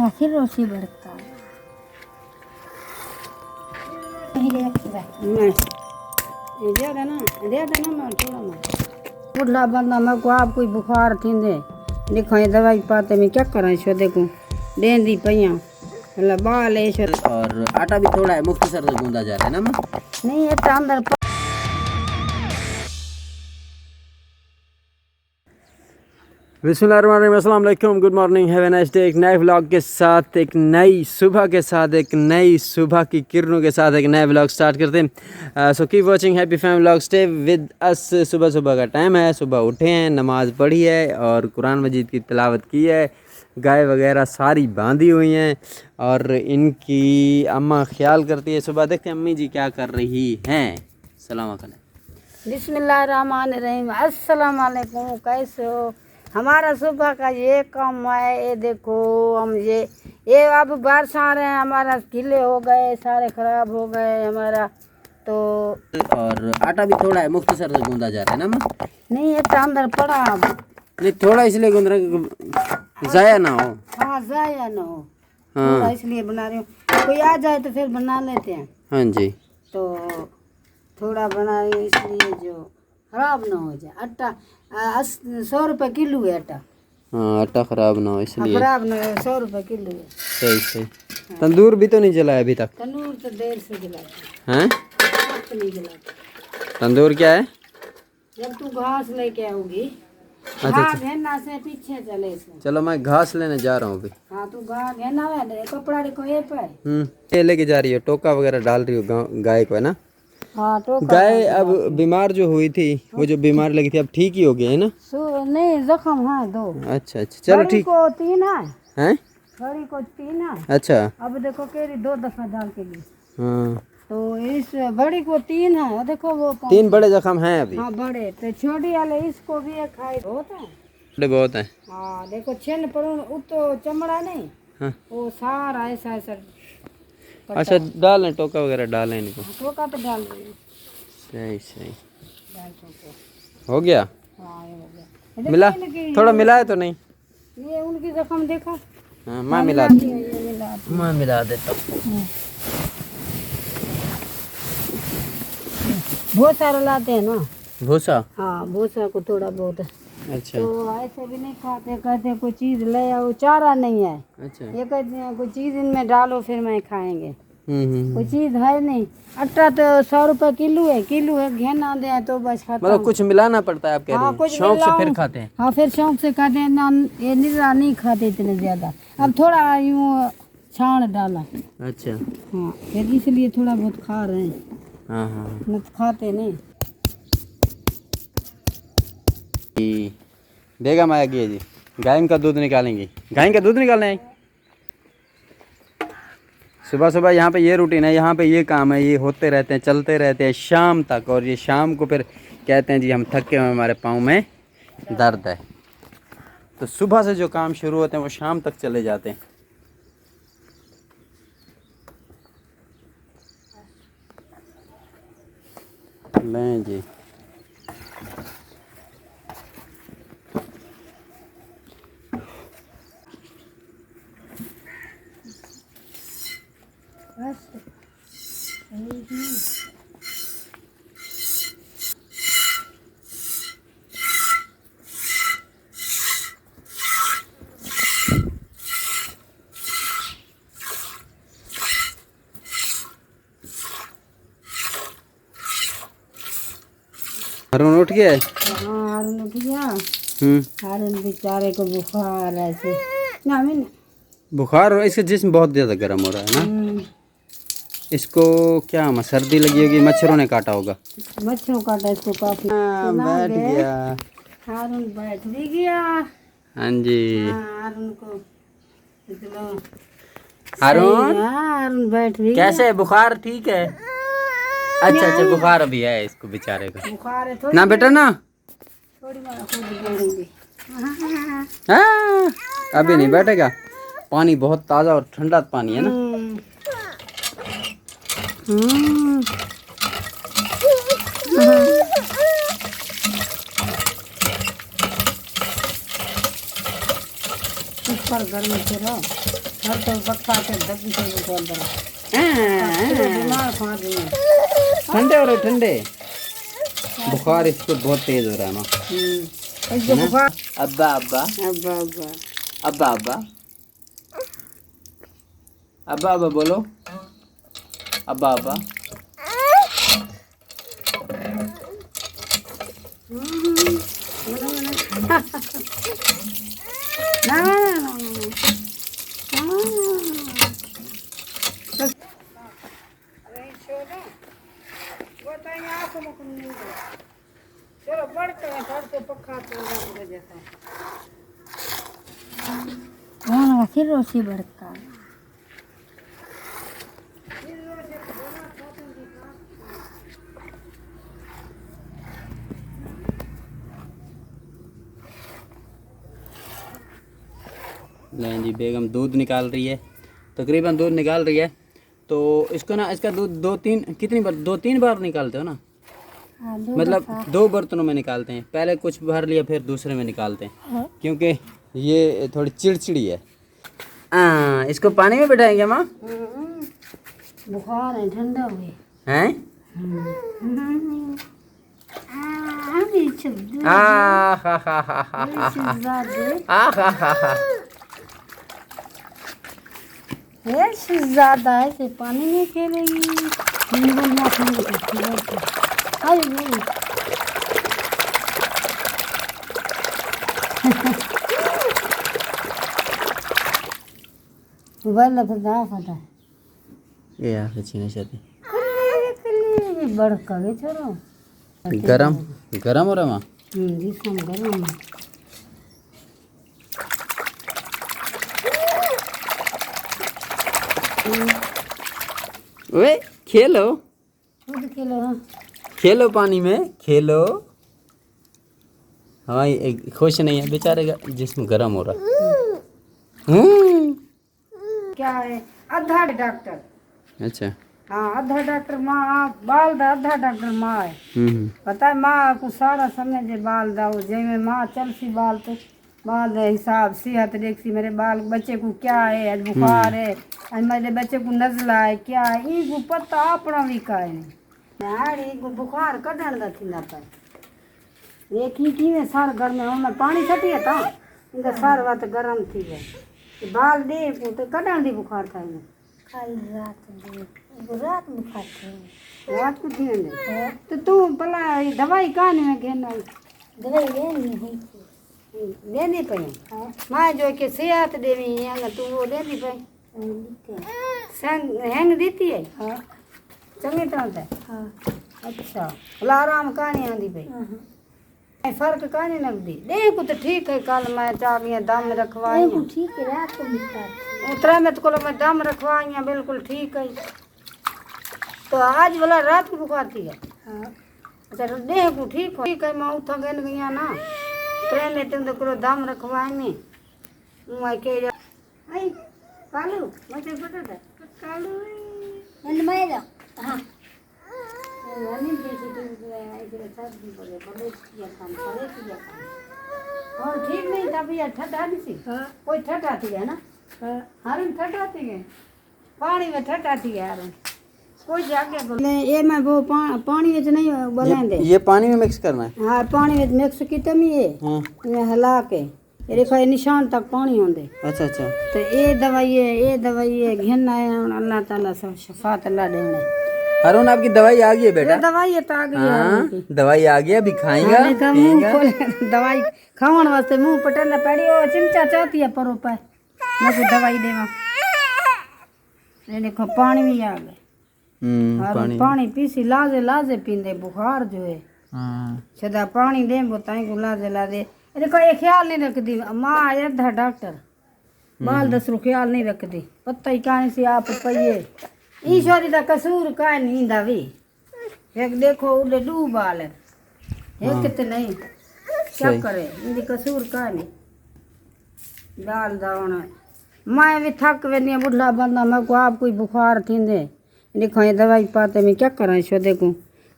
फिर रोसी बढ़ता है। बुढ़ा बंदा मैं को आप कोई बुखार थी दे देखो ये दवाई पाते में क्या करें छो देखो डेंदी पैया मतलब बाल है छो। और आटा भी थोड़ा है, मुख्तसर से गूंदा जा रहा है ना माँ? नहीं ये तो अंदर बिस्मिल्लाहिर्रहमानिर्रहीम, अस्सलाम वालेकुम, good morning, have a nice day. एक नए व्लॉग के साथ, एक नई सुबह के साथ, एक नई सुबह की किरणों के साथ एक नया व्लॉग स्टार्ट करते हैं। So keep watching happy family vlog, stay with us. सुबह सुबह का टाइम है, सुबह उठे हैं, नमाज़ पढ़ी है और कुरान मजीद की तिलावत की है। गाय वगैरह सारी बांधी हुई हैं और इनकी अम्मा ख्याल करती है। सुबह देखते हैं अम्मी जी क्या कर रही हैं। सलाम अलैकुम। बिस्मिल्लाहिर्रहमानिर्रहीम, अस्सलाम वालेकुम। कैसे हो? हमारा सुबह का ये काम है। ये देखो हम ये अब बारिश आ रहे हैं, हमारा गिले हो गए, सारे खराब हो गए हमारा तो। और आटा भी थोड़ा है, मुख्तसर से गूंदा जा रहा है ना माँ? नहीं ये तो अंदर पड़ा अब। नहीं थोड़ा इसलिए गूंद रहे ज़ाया ना हो। हाँ ज़ाया ना हो, हाँ थोड़ा इसलिए बना रही हूँ। कोई आ जाए तो फिर बना लेते हैं। हाँ जी, तो थोड़ा बना रही हूँ इसलिए जो खराब ना हो जाए। आटा 100 रुपये किलो है आटा। हाँ आटा ख़राब ना हो इसलिए। खराब ना हो, 100 रुपये किलो है। सही सही। तंदूर भी तो नहीं जलाया अभी तक? तंदूर तो देर से जलाते हैं? तो नहीं जलाते। तंदूर क्या है? जब तू घास लेके आओगी, अच्छा घास घेना से पीछे चले से। चलो मैं घास लेने जा रहा हूँ अभी। हाँ तू घास घेना है, कपड़ा देखो ये पे। ये लेके जा रही हो, टोका वगैरह डाल रही हो गाय को, है ना? हाँ तो गाय अब बीमार जो हुई थी, वो जो बीमार लगी थी, अब ठीक ही हो गई है ना? नहीं जख्म है 2। अच्छा अच्छा चलो बड़ी ठीक को 3 है, है। बड़ी को 3 है। अच्छा अब देखो केरी 2 दफा डाल के ली हाँ, तो इस बड़ी को 3 है। और देखो वो 3 बड़े जख्म हैं अभी। हाँ बड़े तो छोटी वाले इसको भी एक खाई होता है। बड़े बहुत हैं। हाँ देखो छिन पर वो तो चमड़ा नहीं, हाँ वो सारा ऐसा ऐसा। अच्छा डालें, टोका वगैरह डालें इनको। टोका तो डाल रही सही सही डाल टोका। हो गया। हाँ ये हो गया। मिला देखो इनकी थोड़ा मिला है तो नहीं? ये उनकी जख्म देखो। हाँ मैं मिला मिलाती है, ये मिलाती है। मैं मिला देता हूँ। बहुत सारा लाते हैं ना। भूसा? हाँ भूसा को थोड़ा बहुत। अच्छा तो ऐसे भी नहीं खाते, कहते कोई चीज़ ले आओ, चारा नहीं है। अच्छा ये कहते हैं कोई चीज़ इनमें डालो फिर मैं खाएंगे। हम्म। कोई चीज़ है नहीं। आटा तो 100 रुपये किलो है, घेना दे तो बस खाता मतलब कुछ मिलाना पड़ता है आप कह रहे हाँ हैं? कुछ शौक से फिर मिलाऊं। खाते हैं? हाँ फिर शौक से खाते हैं ना, ये निरा नहीं खाते इतने ज़्यादा। अब थोड़ा यूँ छाण डाला। अच्छा हाँ फिर इसलिए थोड़ा बहुत खा रहे हैं, हाँ हाँ न तो खाते नहीं। देगा माया जी, गाय का दूध निकालेंगी, गाय का दूध निकालना है। सुबह सुबह यहाँ पे ये रूटीन है, यहाँ पे ये काम है, ये होते रहते हैं, चलते रहते हैं शाम तक। और ये शाम को फिर कहते हैं जी हम थके हुए, हमारे पाँव में दर्द है। तो सुबह से जो काम शुरू होते हैं वो शाम तक चले जाते हैं। लें जी अरुण उठ गया है? हाँ हारून उठ गया। हम्म। हारून बेचारे को बुखार ऐसे ना मैं बुखार हो, इसका जिस्म बहुत ज़्यादा गर्म हो रहा है ना? इसको क्या सर्दी लगी होगी, मच्छरों ने काटा होगा। मच्छरों काटा इसको काफी। बैठ गया हारून बैठ भी गया। हाँ जी। हारून को हारून हारून बैठ भी कैसे है? बुखार ठीक है? अच्छा अच्छा बुखार अभी है इसको बेचारे को। बुखार है ना बेटा ना, थोड़ी बार खुद बोलेंगे। हाँ अभी नहीं बैठेगा। पानी बहुत ताज़ा और ठंडा पानी है ना? इस पर गर्मी से रहो, हर तो पक्का के दबी से को अंदर बीमार खा दिए। ठंडे हो रहे ठंडे, बुखार इसको बहुत तेज हो रहा है ना। इसको बुखार। अब्बा अब्बा अब्बा अब्बा अब्बा अब्बा अब्बा अब्बा बोलो, अब्बा अब्बा। ना ना ना चलो बढ़ते हैं, बढ़ते पक्का तो जैसा फिर रोसी बढ़ता लें जी, बेगम दूध निकाल रही है, तकरीबन दूध निकाल रही है। तो इसको ना, इसका दूध कितनी बार, 2-3 बार निकालते हो ना? मतलब 2 बर्तनों में निकालते हैं, पहले कुछ भर लिया फिर दूसरे में निकालते हैं, क्योंकि ये थोड़ी चिड़चिड़ी है। इसको पानी में बिठाएंगे माँ? बुखार है, ठंडा हुए हैं? ज्यादा है से पानी में खेलेगी। वाला फटा फटा ये यार छीने चाहती बड़का के छोरो गरम गरम हो रहा माँ। जी सम गरम ओए खेलो खुद खेलो। हाँ खेलो, पानी में खेलो। हाँ ये खुश नहीं है बेचारे का, जिस्म गरम हो रहा। क्या है, आधा डॉक्टर। अच्छा हाँ आधा डॉक्टर माँ बाल दा, आधा डॉक्टर माँ है। पता है माँ को सारा समय जे बाल दाओ जैमें माँ चलसी बाल तो बाल दे हिसाब सेहत देखसी मेरे बाल बच्चे को क्या है, आज बुखार है, आज मेरे बच्चे को नजला है, क्या है इनको पता अपना भी का है नहीं को बुखार कढ़ण दा थींदा पर एक ही में सार घर में हम पानी छटिए था इनका सार बात गरम थी है बाल दे तो कढ़ण दी बुखार था इन्हें कल रात बुखार थे रात को थी ने तो तू भला दवाई कान में घेना दवाई लेनी पई मां जो के सेहत देवी है तू वो लेनी पई संग हैंग देती है। हां चंगी तरह से। हां अच्छा भला आराम कहानी आंदी पई फर्क कहानी लगदी देखो तो ठीक है। कल मैं चाबियां दम रखवाई ठीक है रात को बुखार उतरा में तो मैं दम रखवाई बिल्कुल ठीक है। तो आज वाला रात को बुखार थी है। हाँ अच्छा देह को ठीक हो ठीक है मैं उठा गन गया ना ट्रेन में तुम तो करो दम रखवाई में मैं के आई कालू मुझे पता था कालू एंड मैं जा हां यानी जैसे तुम इधर सब भी बोले बोले किया काम करे किया काम और ठीक नहीं था भैया ठटा दी सी। हां कोई ठटा थी है ना। हां हारन ठटा थी है पानी में ठटा थी है हारन कोई जाके बोले ये मैं वो पानी में नहीं बनाएंगे ये पानी में मिक्स करना है। हाँ पानी में मिक्स की तमी है। हाँ ये हिला के ये देखो ये निशान तक पानी होंगे। अच्छा अच्छा तो ये दवाई है घेना है अल्लाह ताला सब शफात अल्लाह देने। हारून आपकी दवाई आ गई है बेटा? दवाई है तो आ गई है दवाई आ गई अभी खाएंगा तो मुंह खोले दवाई खावन वास्ते मुंह पटना पड़ी ओ चिमचा चाहती है परो पे मैं को दवाई देवा ये देखो पानी भी आ गए। पानी पीसी लाजे पींदे बुखार जो है। सदा पानी दे बताई को लाजे देखो ये ख्याल नहीं रखती माँ आधा डॉक्टर बाल दसरो ख्याल नहीं रखती पता ही कहानी से आप पइए ईश्वरी का कसूर का नहीं दावी एक देखो उड़े डू बाल है एक कितने नहीं क्या करे इनकी कसूर का नहीं दाल दावना मैं भी थक वेनी बुढ़ा बंदा मैं को आप कोई बुखार थी दे देखो ये दवाई पाते मैं क्या करा इसो देखो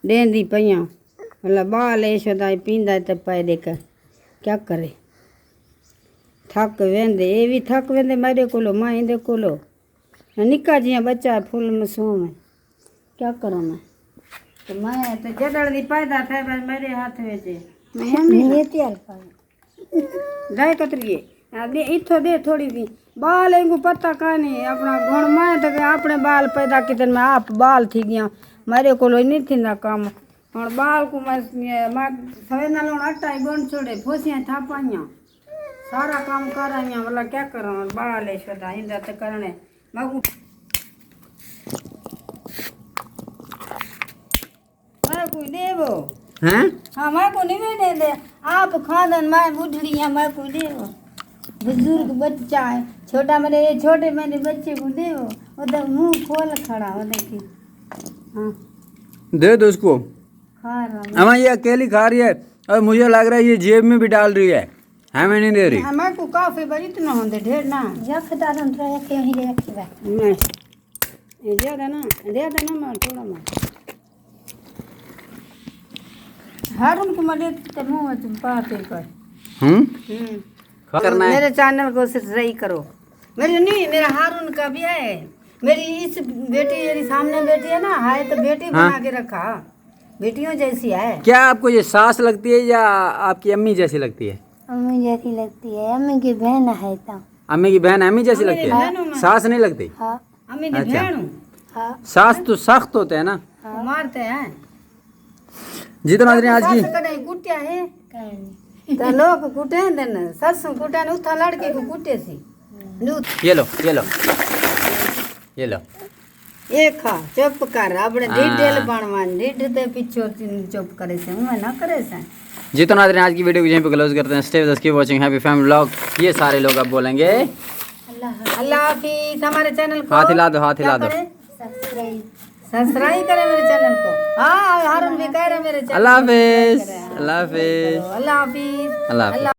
देंदी पइया मतलब बाल ऐसो दाई पींदा तो पाए देकर क्या करे थक वेंदे ये भी थक वेंदे मेरे कोलो मां इंदे कोलो निक्का जिया बच्चा है फुल मासूम है क्या करूं मैं तो मैं तो जदड़ दी पैदा थे बस मेरे हाथ में जे मैं त्यार पाए गाय कतरिए दे इथो दे थोड़ी दी बाल इनको पता का नहीं अपना घण मैं तो अपने बाल पैदा किते मैं आप बाल थी गया मेरे कोलो नहीं थींदा काम और बाल को मैं सवेना लोन आटा ही बन छोड़े फोसियां थापाइयां सारा काम कर रही मतलब क्या करूं बाल है सदा इंदा तो करने मैं कोई देवो हैं हाँ मैं को नहीं दे दे आप खादन मैं बुढ़ी है मैं को देवो बुजुर्ग बच्चा है छोटा मेरे ये छोटे मेरे बच्चे को देवो उधर मुंह खोल खड़ा हो देखी हाँ दे दो उसको। खा रहा अम्मा ये अकेली खा रही है और मुझे लग रहा है ये जेब में भी डाल रही है हमें नहीं दे रही। मैं को काफी बड़ी इतना होंदे ढेर ना जखदार अंतरा के ही ले रखिबा नहीं ये ज्यादा ना मैं थोड़ा मैं हारून को मदद ते मुंह तुम पाते कर करना है मेरे चैनल को सही करो मेरी नहीं मेरा हारून का भी है मेरी इस बेटी मेरी सामने बेटी है ना है तो बेटी बना के रखा बेटियों जैसी है। क्या आपको ये सास लगती है या आपकी अम्मी जैसी लगती है? अम्मी जैसी लगती है अम्मी की बहन है तो अम्मी की बहन अम्मी जैसी अम्मी लगती की है बहन हूँ सास नहीं लगती? हाँ अम्मी की अच्छा। बहन हूँ हाँ सास तो सख्त होते हैं ना। मारते हैं जितना आज की कड़े कुटिया है तो लोग कुटे देन ससु कुटे न उठा लड़के को कुटे सी ये लो ये लो ये लो एक खा चुप कर अपने डिटेल बनवान डिट दे पीछे चुप करे से मैं ना करे से जितना आज की वीडियो को यहीं पे क्लोज करते हैं। Stay with us keep watching happy family vlog. ये सारे लोग अब बोलेंगे अल्लाह हाफिज। हमारे चैनल को हाथ हिला दो हाथ हिला दो। सब्सक्राइब करें मेरे चैनल को। हाँ हारून भी कह रहे मेरे चैनल अल्लाह हाफिज अल्लाह हाफिज अल्लाह हाफिज अल्लाह हाफिज।